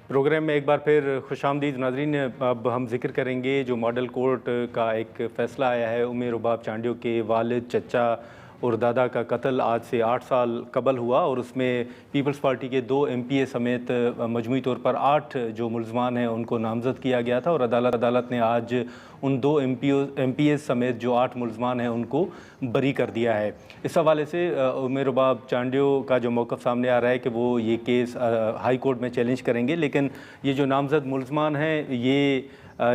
Programme میں ایک بار پھر خوش آمدید ناظرین. اب ہم ذکر کریں گے جو ماڈل کورٹ کا ایک فیصلہ آیا ہے. امیر رباب چانڈیو کے والد، چچا اور دادا کا قتل آج سے 8 سال قبل ہوا، اور اس میں پیپلز پارٹی کے 2 ایم پی اے سمیت مجموعی طور پر 8 جو ملزمان ہیں ان کو نامزد کیا گیا تھا، اور عدالت نے آج ان 2 ایم پی اے سمیت جو 8 ملزمان ہیں ان کو بری کر دیا ہے. اس حوالے سے امیر رباب چانڈیو کا جو موقف سامنے آ رہا ہے کہ وہ یہ کیس ہائی کورٹ میں چیلنج کریں گے، لیکن یہ جو نامزد ملزمان ہیں یہ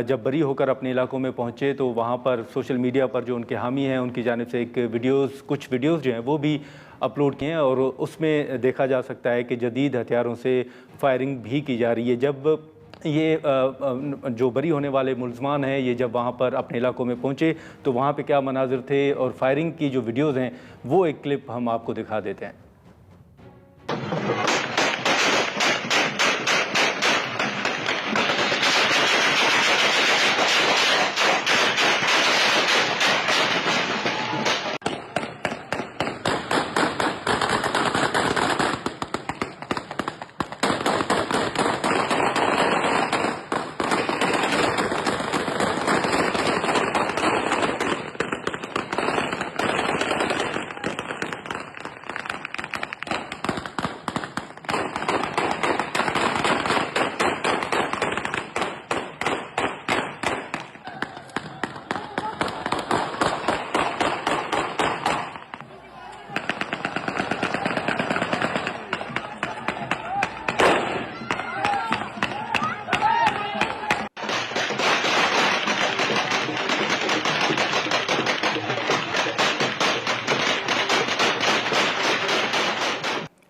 جب بری ہو کر اپنے علاقوں میں پہنچے تو وہاں پر سوشل میڈیا پر جو ان کے حامی ہیں ان کی جانب سے کچھ ویڈیوز جو ہیں وہ بھی اپلوڈ کیے ہیں، اور اس میں دیکھا جا سکتا ہے کہ جدید ہتھیاروں سے فائرنگ بھی کی جا رہی ہے. جب یہ جو بری ہونے والے ملزمان ہیں یہ جب وہاں پر اپنے علاقوں میں پہنچے تو وہاں پہ کیا مناظر تھے، اور فائرنگ کی جو ویڈیوز ہیں وہ ایک کلپ ہم آپ کو دکھا دیتے ہیں.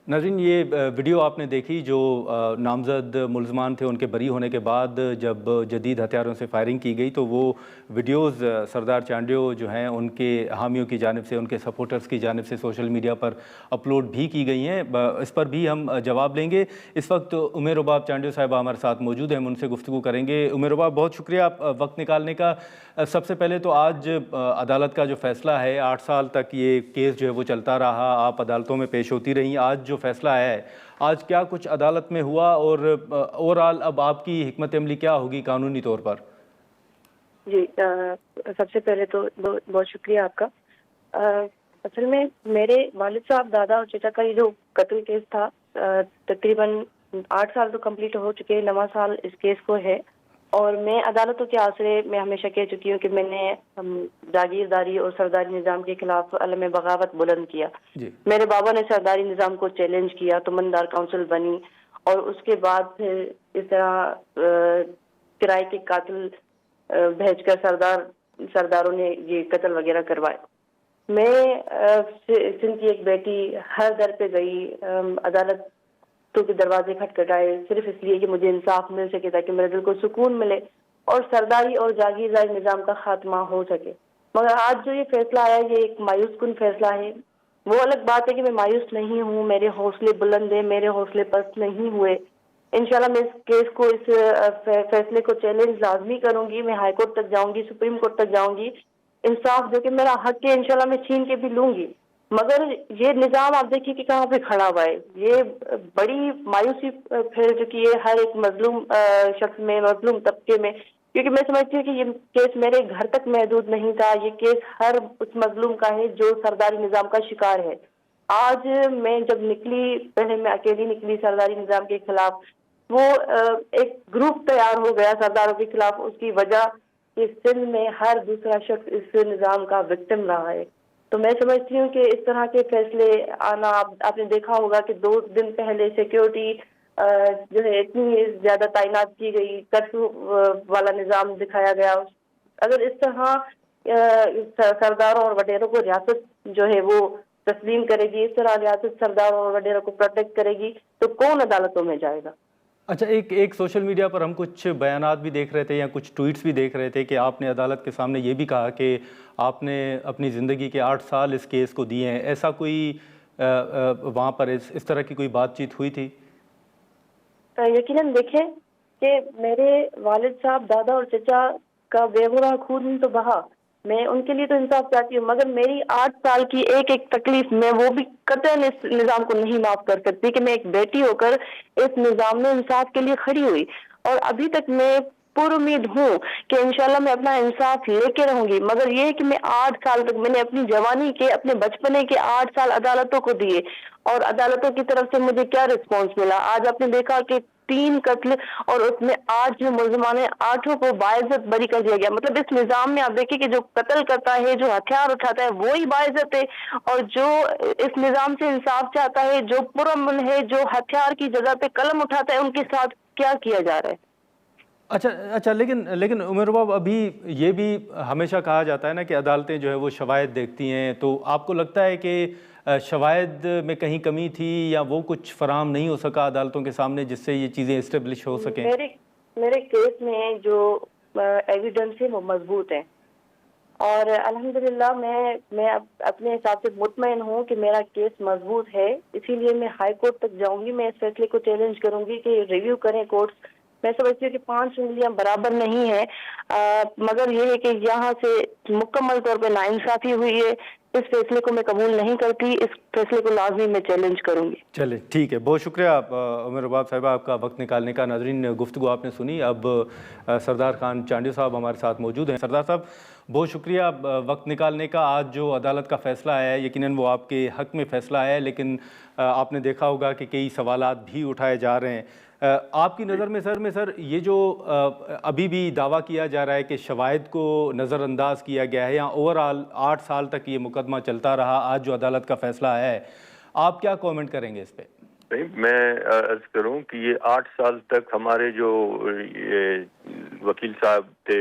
ناظرین، یہ ویڈیو آپ نے دیکھی جو نامزد ملزمان تھے ان کے بری ہونے کے بعد جب جدید ہتھیاروں سے فائرنگ کی گئی تو وہ ویڈیوز سردار چانڈیو جو ہیں ان کے حامیوں کی جانب سے، ان کے سپورٹرز کی جانب سے سوشل میڈیا پر اپلوڈ بھی کی گئی ہیں. اس پر بھی ہم جواب لیں گے. اس وقت امیر رباب چانڈیو صاحبہ ہمارے ساتھ موجود ہیں، ہم ان سے گفتگو کریں گے. امیر رباب، بہت شکریہ آپ وقت نکالنے کا. سب سے پہلے تو آج عدالت کا جو فیصلہ ہے، 8 سال تک یہ کیس جو ہے وہ چلتا رہا، آپ عدالتوں میں پیش ہوتی رہیں. آج جو فیصلہ آیا ہے، آج کیا کچھ عدالت میں ہوا، اور اوورآل اب آپ کی حکمت عملی کیا ہوگی قانونی طور پر؟ جی، سب سے پہلے تو بہت شکریہ آپ کا. اصل میں میرے والد صاحب، دادا اور چچا کا یہ جو قتل کیس تھا، تقریباً 8 سال تو کمپلیٹ ہو چکے، 9واں سال اس کیس کو ہے. اور میں عدالتوں کے آسرے میں ہمیشہ کہہ چکی ہوں کہ میں نے جاگیرداری اور سرداری نظام کے خلاف علم بغاوت بلند کیا. جی. میرے بابا نے سرداری نظام کو چیلنج کیا تو مندار کونسل بنی، اور اس کے بعد پھر اس طرح کرائے کے قاتل بھیج کر سرداروں نے یہ قتل وغیرہ کروائے. میں سندھ کی ایک بیٹی ہر در پہ گئی، عدالتوں کے دروازے کھٹکھٹائے، صرف اس لیے کہ مجھے انصاف مل سکے تاکہ میرے دل کو سکون ملے اور سرداری اور جاگیرداری نظام کا خاتمہ ہو سکے. مگر آج جو یہ فیصلہ آیا یہ ایک مایوس کن فیصلہ ہے. وہ الگ بات ہے کہ میں مایوس نہیں ہوں، میرے حوصلے بلند ہیں، میرے حوصلے پست نہیں ہوئے. انشاءاللہ میں اس کیس کو، اس فیصلے کو چیلنج لازمی کروں گی. میں ہائی کورٹ تک جاؤں گی، سپریم کورٹ تک جاؤں گی. انصاف جو کہ میرا حق ہے انشاءاللہ میں چھین کے بھی لوں گی. مگر یہ نظام آپ دیکھیے کہ کہاں پہ کھڑا ہوا ہے. یہ بڑی مایوسی پھیل چکی ہے ہر ایک مظلوم شخص میں، مظلوم طبقے میں، کیونکہ میں سمجھتی ہوں کہ یہ کیس میرے گھر تک محدود نہیں تھا. یہ کیس ہر اس مظلوم کا ہے جو سرداری نظام کا شکار ہے. آج میں جب نکلی، پہلے میں اکیلی نکلی سرداری نظام کے خلاف، وہ ایک گروپ تیار ہو گیا سرداروں کے خلاف. اس کی وجہ کہ سندھ میں ہر دوسرا شخص اس نظام کا وکٹم رہا ہے. تو میں سمجھتی ہوں کہ اس طرح کے فیصلے آنا، آپ نے دیکھا ہوگا کہ 2 دن پہلے سیکیورٹی جو ہے اتنی زیادہ تعینات کی گئی، کرفیو والا نظام دکھایا گیا. اگر اس طرح سرداروں اور وڈیروں کو ریاست جو ہے وہ تسلیم کرے گی، اس طرح ریاست سرداروں اور وڈیروں کو پروٹیکٹ کرے گی، تو کون عدالتوں میں جائے گا؟ اچھا، ایک سوشل میڈیا پر ہم کچھ بیانات بھی دیکھ رہے تھے یا کچھ ٹویٹس بھی دیکھ رہے تھے کہ آپ نے عدالت کے سامنے یہ بھی کہا کہ آپ نے اپنی زندگی کے 8 سال اس کیس کو دیے ہیں. ایسا کوئی وہاں پر اس طرح کی کوئی بات چیت ہوئی تھی؟ یقیناً دیکھیں کہ میرے والد صاحب، دادا اور چچا کا بے گناہ خون تو بہا. میں ان کے لیے تو انصاف چاہتی ہوں، مگر میری 8 سال کی ایک ایک تکلیف میں وہ بھی قطعاً اس نظام کو نہیں معاف کر سکتی کہ میں ایک بیٹی ہو کر اس نظام میں انصاف کے لیے کھڑی ہوئی، اور ابھی تک میں پر امید ہوں کہ انشاءاللہ میں اپنا انصاف لے کے رہوں گی، مگر یہ ہے کہ میں 8 سال تک میں نے اپنی جوانی کے، اپنے بچپنے کے 8 سال عدالتوں کو دیے، اور عدالتوں کی طرف سے مجھے کیا رسپانس ملا؟ آج آپ نے دیکھا کہ 3 قتل اور اس میں 8 جو ملزمان ہیں 8 کو باعزت بری کر دیا گیا۔ مطلب اس نظام میں آپ دیکھیں کہ جو قتل کرتا ہے، جو ہتھیار اٹھاتا ہے وہی باعزت ہے، اور جو اس نظام سے انصاف چاہتا ہے، جو پرامن ہے، جو ہتھیار کی جگہ پہ قلم اٹھاتا ہے، ان کے ساتھ کیا کیا جا رہا ہے؟ اچھا لیکن عمر باب، ابھی یہ بھی ہمیشہ کہا جاتا ہے نا کہ عدالتیں جو ہے وہ شواہد دیکھتی ہیں، تو آپ کو لگتا ہے کہ شواہد میں کہیں کمی تھی یا وہ کچھ فراہم نہیں ہو سکا عدالتوں کے سامنے جس سے یہ چیزیں اسٹیبلش ہو سکیں؟ میرے کیس میں جو ایویڈنس ہے وہ مضبوط ہے، اور الحمدللہ میں اپنے حساب سے مطمئن ہوں کہ میرا کیس مضبوط ہے، اسی لیے میں ہائی کورٹ تک جاؤں گی، میں اس فیصلے کو چیلنج کروں گی کہ ریویو کریں کورٹس۔ میں سمجھتی ہوں کہ 5 انگلیاں برابر نہیں ہیں، مگر یہ ہے کہ یہاں سے مکمل طور پہ ناانصافی ہوئی ہے، اس فیصلے کو میں قبول نہیں کرتی، اس فیصلے کو لازمی میں چیلنج کروں گی۔ چلے ٹھیک ہے، بہت شکریہ عمر رباب صاحبہ آپ کا وقت نکالنے کا۔ ناظرین، گفتگو آپ نے سنی، اب سردار خان چانڈیو صاحب ہمارے ساتھ موجود ہیں۔ سردار صاحب، بہت شکریہ وقت نکالنے کا۔ آج جو عدالت کا فیصلہ آیا ہے یقیناً وہ آپ کے حق میں فیصلہ آیا ہے، لیکن آپ نے دیکھا ہوگا کہ کئی سوالات بھی اٹھائے جا رہے ہیں۔ آپ کی نظر میں سر یہ جو ابھی بھی دعویٰ کیا جا رہا ہے کہ شواہد کو نظر انداز کیا گیا ہے، یا اوورآل 8 سال تک یہ مقدمہ چلتا رہا، آج جو عدالت کا فیصلہ آیا ہے، آپ کیا کومنٹ کریں گے اس پہ؟ میں عرض کروں کہ یہ 8 سال تک ہمارے جو وکیل صاحب تھے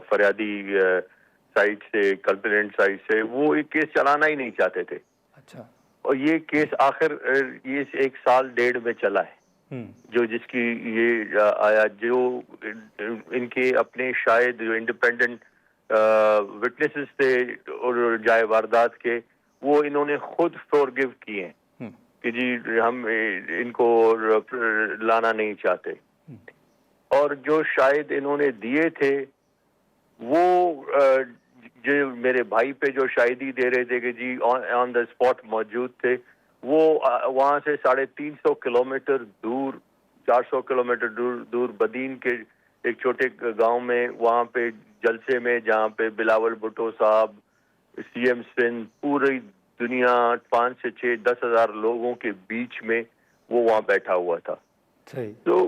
فریادی سائٹ سے، کمپلینٹ سائٹ سے، وہ ایک کیس چلانا ہی نہیں چاہتے تھے، اچھا، اور یہ کیس آخر یہ 1 سال 1.5 میں چلا ہے، جو جس کی یہ آیا، جو ان کے اپنے شاید جو انڈیپینڈنٹ وٹنسز تھے اور جائے واردات کے، وہ انہوں نے خود فورگیو کیے ہیں کہ جی ہم ان کو لانا نہیں چاہتے، اور جو شاید انہوں نے دیے تھے وہ جو میرے بھائی پہ جو شاہدی دے رہے تھے کہ جی آن دا اسپاٹ موجود تھے، وہ وہاں سے 350 کلومیٹر دور، 400 کلومیٹر دور بدین کے ایک چھوٹے گاؤں میں، وہاں پہ جلسے میں جہاں پہ بلاول بھٹو صاحب، سی ایم سندھ، پوری دنیا 5 سے 6 10 ہزار لوگوں کے بیچ میں وہ وہاں بیٹھا ہوا تھا۔ تو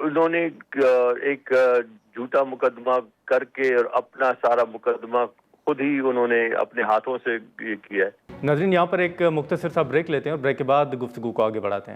انہوں نے ایک جھوٹا مقدمہ کر کے اور اپنا سارا مقدمہ خود ہی انہوں نے اپنے ہاتھوں سے یہ کیا ہے۔ ناظرین، یہاں پر ایک مختصر سا بریک لیتے ہیں اور بریک کے بعد گفتگو کو آگے بڑھاتے ہیں۔